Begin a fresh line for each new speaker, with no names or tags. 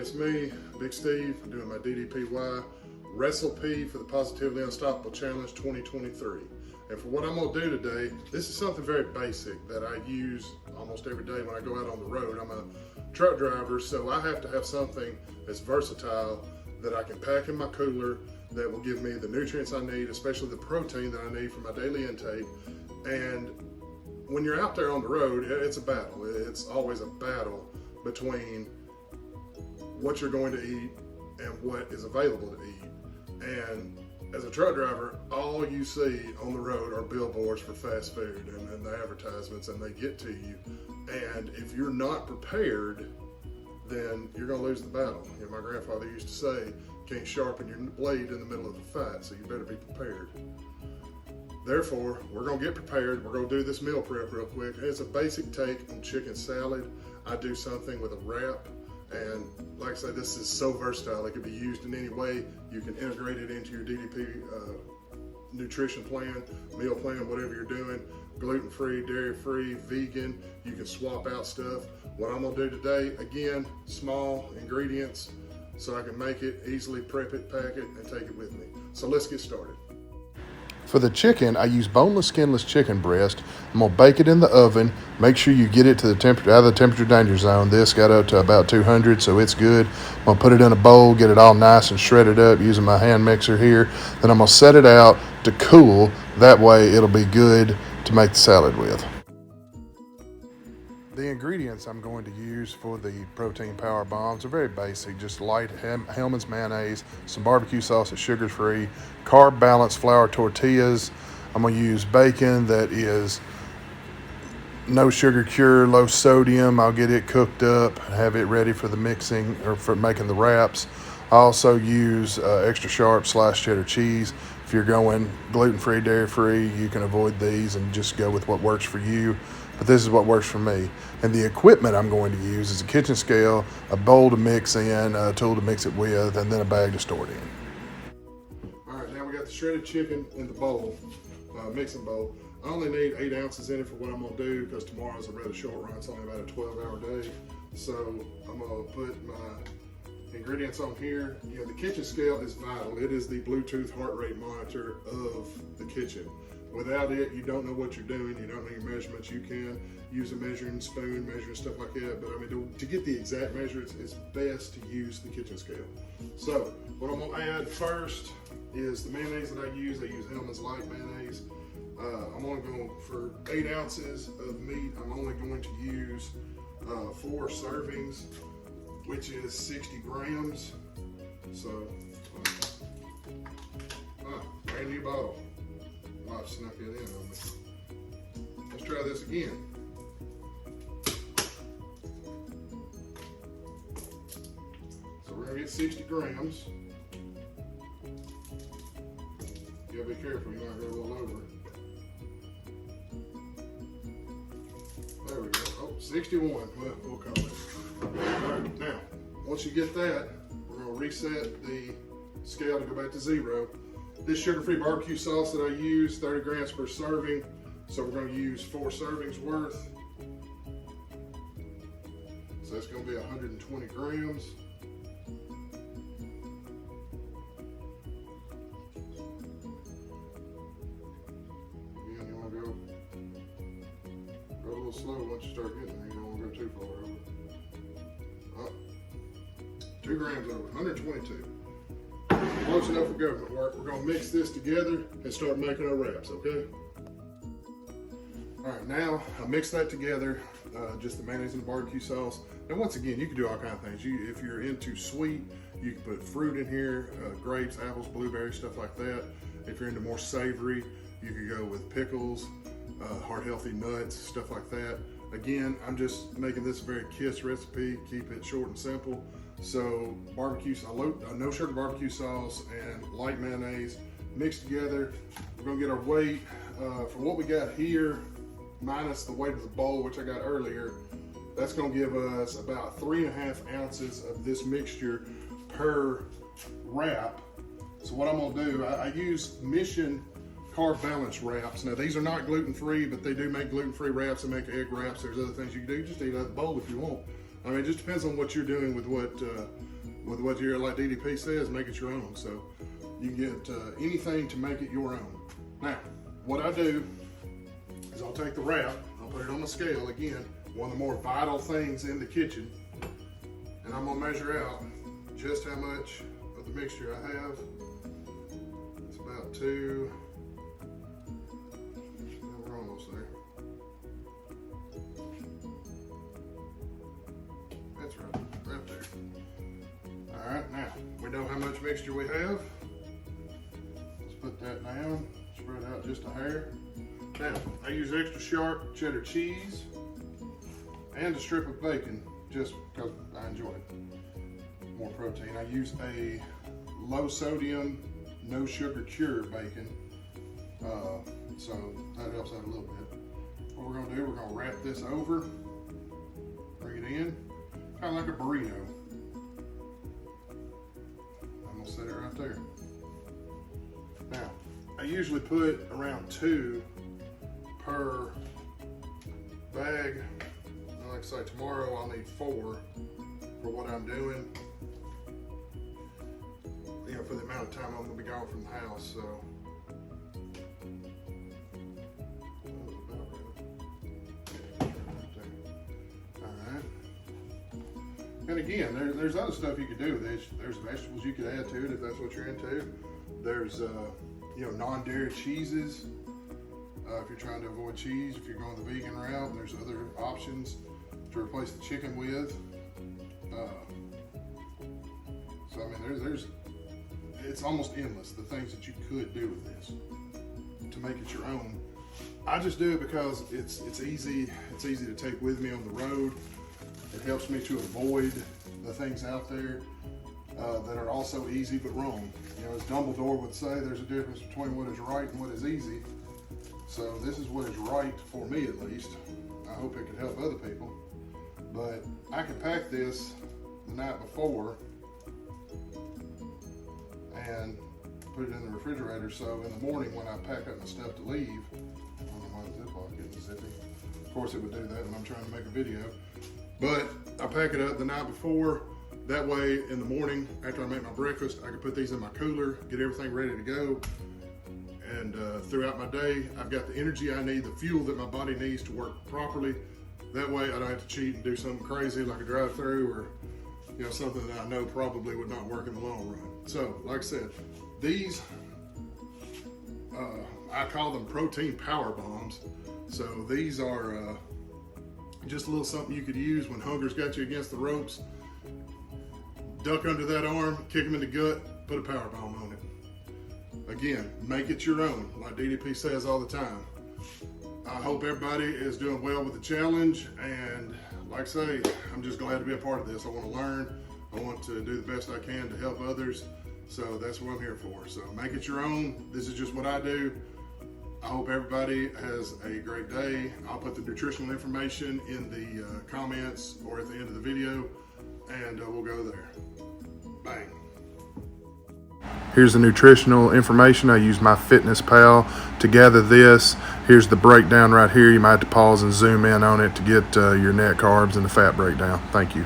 it's me, Big Steve, doing my DDPY Wrestlepes for the Positively Unstoppable Challenge 2023. And for what I'm gonna do today, this is something very basic that I use almost every day when I go out on the road. I'm a truck driver, so I have to have something that's versatile that I can pack in my cooler that will give me the nutrients I need, especially the protein that I need for my daily intake. And when you're out there on the road, it's a battle. It's always a battle between what you're going to eat and what is available to eat. And as a truck driver, all you see on the road are billboards for fast food and the advertisements, and they get to you. And if you're not prepared, then you're gonna lose the battle. You know, my grandfather used to say, can't sharpen your blade in the middle of the fight, so you better be prepared. Therefore, we're gonna get prepared. We're gonna do this meal prep real quick. It's a basic take on chicken salad. I do something with a wrap, and like I said, this is so versatile. It can be used in any way. You can integrate it into your DDP nutrition plan, meal plan, whatever you're doing. Gluten-free, dairy-free, vegan. You can swap out stuff. What I'm gonna do today, again, small ingredients, so I can make it, easily prep it, pack it, and take it with me. So let's get started.
For the chicken, I use boneless, skinless chicken breast. I'm gonna bake it in the oven. Make sure you get it to the temperature, out of the temperature danger zone. This got up to about 200, so it's good. I'm gonna put it in a bowl, get it all nice and shredded up using my hand mixer here. Then I'm gonna set it out to cool. That way it'll be good to make the salad with. The ingredients I'm going to use for the protein power bombs are very basic, just light Hellmann's mayonnaise, some barbecue sauce that's sugar-free, carb balanced flour tortillas. I'm going to use bacon that is no sugar cure, low sodium. I'll get it cooked up, have it ready for the mixing or for making the wraps. I also use extra sharp sliced cheddar cheese. If you're going gluten-free, dairy-free, you can avoid these and just go with what works for you. But this is what works for me. And the equipment I'm going to use is a kitchen scale, a bowl to mix in, a tool to mix it with, and then a bag to store it in.
All right, now we got the shredded chicken in the bowl, mixing bowl. I only need 8 ounces in it for what I'm gonna do because tomorrow's a rather short run. It's only about a 12-hour day. So I'm gonna put my ingredients on here. You know, the kitchen scale is vital. It is the Bluetooth heart rate monitor of the kitchen. Without it, you don't know what you're doing. You don't know your measurements. You can use a measuring spoon, measuring stuff like that. But I mean, to get the exact measurements, it's best to use the kitchen scale. So what I'm gonna add first is the mayonnaise that I use. I use Hellmann's light mayonnaise. I'm only going, for 8 ounces of meat, I'm only going to use 4 servings, which is 60 grams. So, brand new bottle. I've snuck it in on me. Let's try this again. So we're gonna get 60 grams. You gotta be careful, you might go a little over. There we go. Oh, 61. Well, we'll call it. All right, now, once you get that, we're gonna reset the scale to go back to 0. This sugar-free barbecue sauce that I use, 30 grams per serving. So we're gonna use 4 servings worth. So that's gonna be 120 grams. Again, you wanna go a little slow once you start getting there. You don't wanna go too far over. 2 grams over, 122. Close enough for government work. We're gonna mix this together and start making our wraps, okay? All right, now I mix that together, just the mayonnaise and the barbecue sauce. And once again, you can do all kinds of things. If you're into sweet, you can put fruit in here, grapes, apples, blueberries, stuff like that. If you're into more savory, you could go with pickles, heart healthy nuts, stuff like that. Again, I'm just making this a very KISS recipe, keep it short and simple. So barbecue, no sugar barbecue sauce and light mayonnaise mixed together. We're gonna get our weight from what we got here minus the weight of the bowl, which I got earlier. That's gonna give us about 3.5 ounces of this mixture per wrap. So what I'm gonna do, I use Mission carb balance wraps. Now these are not gluten-free, but they do make gluten-free wraps and make egg wraps. There's other things you can do. Just eat out of the bowl if you want. I mean, it just depends on what you're doing with what you're, like DDP says, make it your own. So you can get anything to make it your own. Now, what I do is I'll take the wrap, I'll put it on the scale again, one of the more vital things in the kitchen, and I'm gonna measure out just how much of the mixture I have. It's about 2. We're almost there. That's right there. All right, now we know how much mixture we have. Let's put that down, spread out just a hair. Now, I use extra sharp cheddar cheese and a strip of bacon just because I enjoy it. More protein. I use a low sodium, no sugar cured bacon, so that helps out a little bit. What we're gonna do, we're gonna wrap this over, bring it in, kind of like a burrito. I'm gonna set it right there. Now, I usually put around 2 per bag. Like I say, tomorrow I'll need 4 for what I'm doing. You know, for the amount of time I'm gonna be gone from the house, so. Alright. And again, there's other stuff you could do with this. There's vegetables you could add to it if that's what you're into. There's, you know, non-dairy cheeses. If you're trying to avoid cheese, if you're going the vegan route, there's other options to replace the chicken with. So I mean, it's almost endless, the things that you could do with this to make it your own. I just do it because it's easy to take with me on the road. It helps me to avoid the things out there that are also easy but wrong. You know, as Dumbledore would say, there's a difference between what is right and what is easy. So this is what is right for me, at least. I hope it could help other people. But I can pack this the night before and put it in the refrigerator, so in the morning when I pack up my stuff to leave, I don't know why the Ziploc isn't zippy. Of course it would do that when I'm trying to make a video. But I pack it up the night before, that way in the morning after I make my breakfast, I can put these in my cooler, get everything ready to go. And throughout my day, I've got the energy I need, the fuel that my body needs to work properly. That way I don't have to cheat and do something crazy like a drive-through or, you know, something that I know probably would not work in the long run. So, like I said, these, I call them protein power bombs. So these are just a little something you could use when hunger's got you against the ropes. Duck under that arm, kick them in the gut, put a power bomb on it. Again, make it your own, like DDP says all the time. I hope everybody is doing well with the challenge, and like I say, I'm just glad to be a part of this. I want to learn, I want to do the best I can to help others, so that's what I'm here for. So make it your own. This is just what I do. I hope everybody has a great day. I'll put the nutritional information in the comments or at the end of the video, and we'll go there. Bang.
Here's the nutritional information. I use MyFitnessPal to gather this. Here's the breakdown right here. You might have to pause and zoom in on it to get your net carbs and the fat breakdown. Thank you.